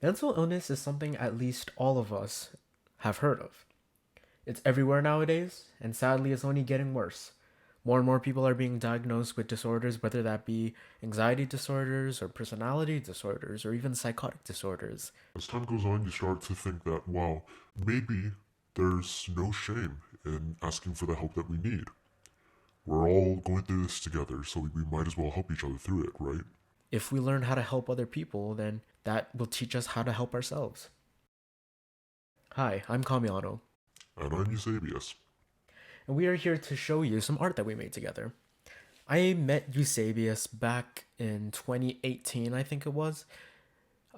Mental illness is something at least all of us have heard of. It's everywhere nowadays, and sadly, it's only getting worse. More and more people are being diagnosed with disorders, whether that be anxiety disorders or personality disorders or even psychotic disorders. As time goes on, you start to think that, wow, maybe there's no shame in asking for the help that we need. We're all going through this together, so we might as well help each other through it, right? If we learn how to help other people, then that will teach us how to help ourselves. Hi, I'm Kamiano, And I'm Eusebius. and we are here to show you some art that we made together. I met Eusebius back in 2018, I think it was.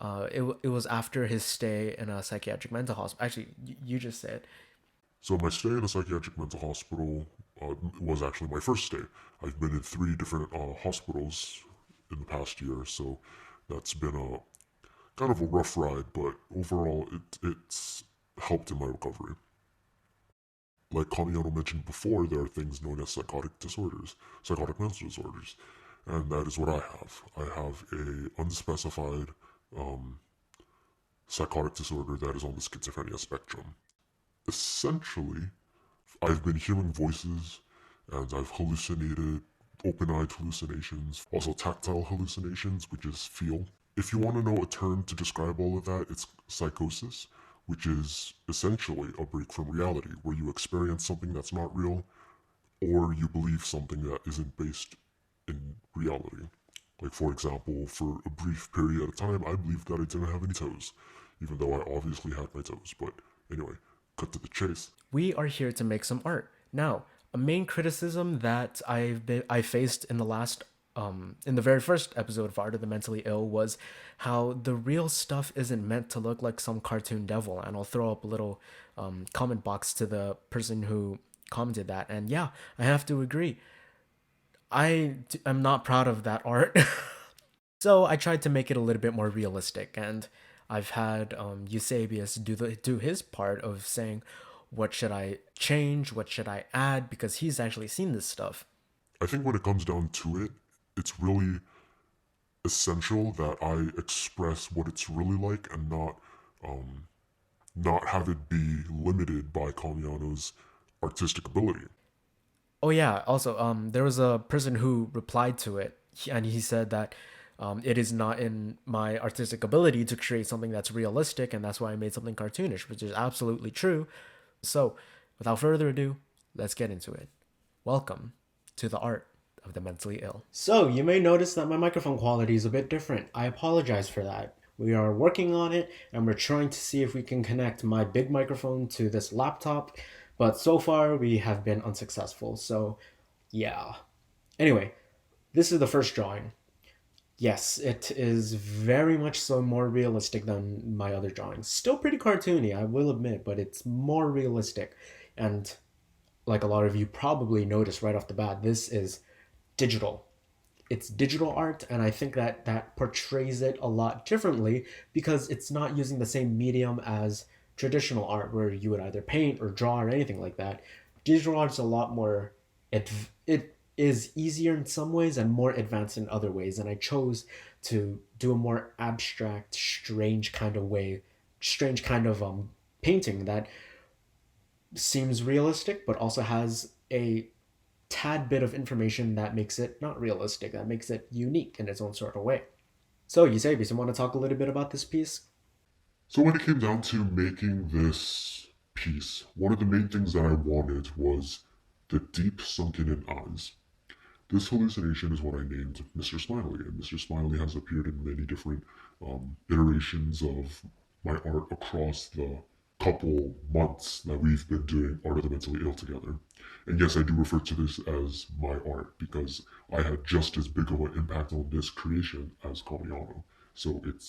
It was after his stay in a psychiatric mental hospital. Actually, you just said. So my stay in a psychiatric mental hospital was actually my first stay. I've been in three different hospitals in the past year, so that's been a kind of a rough ride, but overall it's helped in my recovery. Like Kamiano mentioned before, there are things known as psychotic disorders, psychotic mental disorders, and that is what I have. I have a unspecified um, psychotic disorder that is on the schizophrenia spectrum. Essentially, I've been hearing voices and I've hallucinated, open eyed hallucinations, also tactile hallucinations, which is feel. If you want to know a term to describe all of that, it's psychosis, which is essentially a break from reality, where you experience something that's not real or you believe something that isn't based in reality. Like, for example, for a brief period of time, I believed that I didn't have any toes, even though I obviously had my toes. But anyway, cut to the chase. We are here to make some art. Now, a main criticism that I faced in the very first episode of Art of the Mentally Ill was how the real stuff isn't meant to look like some cartoon devil. And I'll throw up a little comment box to the person who commented that. And yeah, I have to agree. I'm not proud of that art. So I tried to make it a little bit more realistic, and I've had Eusebius do his part of saying, what should I change, what should I add, because he's actually seen this stuff. I think when it comes down to it, it's really essential that I express what it's really like and not have it be limited by Kamiano's artistic ability. Oh yeah, also there was a person who replied to it, and he said that it is not in my artistic ability to create something that's realistic, and that's why I made something cartoonish, which is absolutely true. So, without further ado, let's get into it. Welcome to the art of the mentally ill. So, you may notice that my microphone quality is a bit different. I apologize for that. We are working on it and we're trying to see if we can connect my big microphone to this laptop, but so far we have been unsuccessful. So, yeah. Anyway, this is the first drawing. Yes, it is very much so more realistic than my other drawings. Still pretty cartoony, I will admit, but it's more realistic. And like a lot of you probably noticed right off the bat, this is digital. It's digital art, and I think that that portrays it a lot differently because it's not using the same medium as traditional art where you would either paint or draw or anything like that. Digital art's a lot more it is easier in some ways and more advanced in other ways, and I chose to do a more abstract, strange kind of painting that seems realistic but also has a tad bit of information that makes it not realistic, that makes it unique in its own sort of way. So, Eusebius, you want to talk a little bit about this piece? So when it came down to making this piece, one of the main things that I wanted was the deep sunken in eyes. This hallucination is what I named Mr. Smiley, and Mr. Smiley has appeared in many different iterations of my art across the couple months that we've been doing Art of the Mentally Ill together. And yes, I do refer to this as my art because I had just as big of an impact on this creation as Kamiano. So it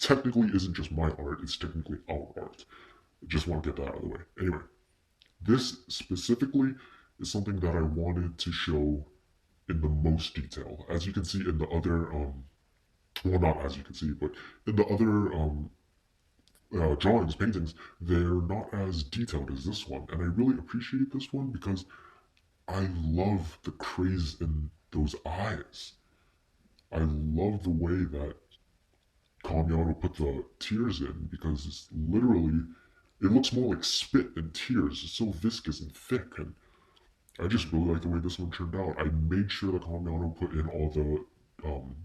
technically isn't just my art, it's technically our art. I just want to get that out of the way. Anyway, this specifically is something that I wanted to show in the most detail. As you can see in the other, well, not as you can see, but in the other drawings, paintings, they're not as detailed as this one. And I really appreciate this one because I love the craze in those eyes. I love the way that Kamiano put the tears in because it's literally, it looks more like spit than tears. It's so viscous and thick, and I just really like the way this one turned out. I made sure that Kamiano put in all the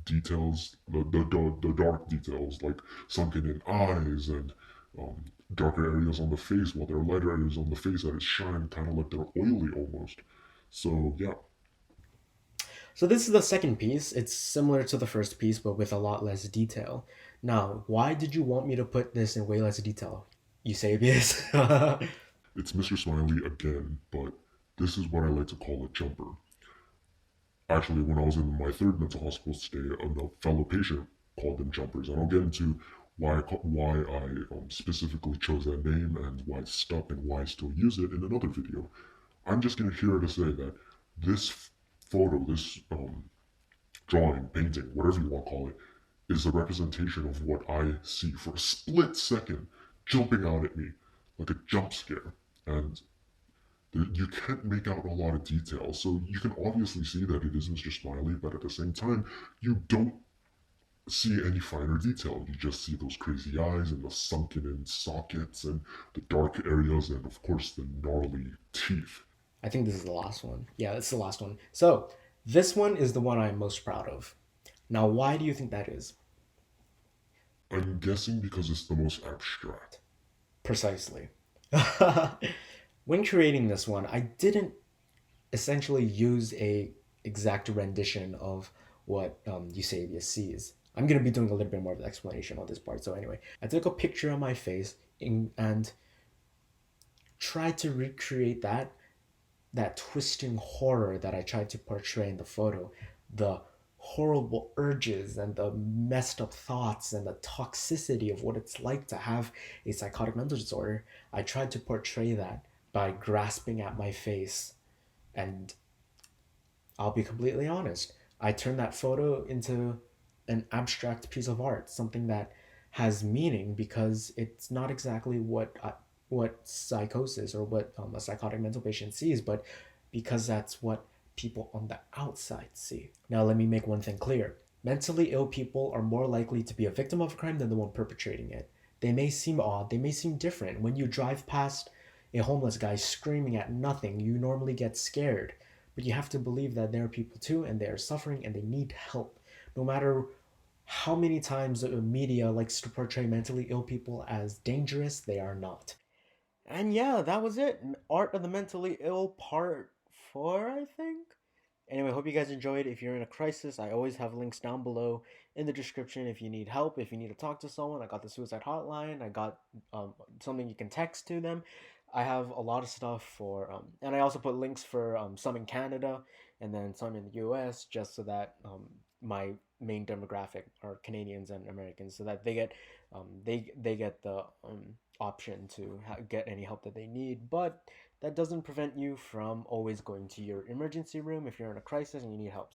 details, the dark details, like sunken in eyes and um, darker areas on the face, while there are lighter areas on the face that is shine, kind of like they're oily almost. So yeah, So this is the second piece. It's similar to the first piece, but with a lot less detail. Now, why did you want me to put this in way less detail? Eusebius. it's Mr. Smiley again, but this is what I like to call a jumper. Actually, when I was in my third mental hospital stay, a fellow patient called them jumpers, and I'll get into why I specifically chose that name and why it stuck and why I still use it in another video. I'm just gonna here to say that this photo, this drawing, painting, whatever you want to call it, is a representation of what I see for a split second, jumping out at me like a jump scare, and you can't make out a lot of detail. So you can obviously see that it is Mr. Smiley, but at the same time, you don't see any finer detail. You just see those crazy eyes and the sunken in sockets and the dark areas and of course the gnarly teeth. I think this is the last one. Yeah, it's the last one. So this one is the one I'm most proud of. Now, why do you think that is? I'm guessing because it's the most abstract. Precisely. When creating this one, I didn't essentially use a exact rendition of what Eusebius sees. I'm gonna be doing a little bit more of the explanation on this part. So anyway, I took a picture of my face and tried to recreate that twisting horror that I tried to portray in the photo, the horrible urges and the messed up thoughts and the toxicity of what it's like to have a psychotic mental disorder. I tried to portray that by grasping at my face. And I'll be completely honest, I turned that photo into an abstract piece of art, something that has meaning because it's not exactly what psychosis or what a psychotic mental patient sees, but because that's what people on the outside see. Now, let me make one thing clear. Mentally ill people are more likely to be a victim of a crime than the one perpetrating it. They may seem odd, they may seem different. When you drive past a homeless guy screaming at nothing, you normally get scared. But you have to believe that there are people too, and they are suffering and they need help. No matter how many times the media likes to portray mentally ill people as dangerous, they are not. And yeah, that was it. Art of the Mentally Ill Part 4, I think. Anyway, hope you guys enjoyed. If you're in a crisis, I always have links down below in the description if you need help, if you need to talk to someone. I got the suicide hotline. I got something you can text to them. I have a lot of stuff for, and I also put links for some in Canada and then some in the US just so that my main demographic are Canadians and Americans so that they get the option to get any help that they need. But that doesn't prevent you from always going to your emergency room if you're in a crisis and you need help.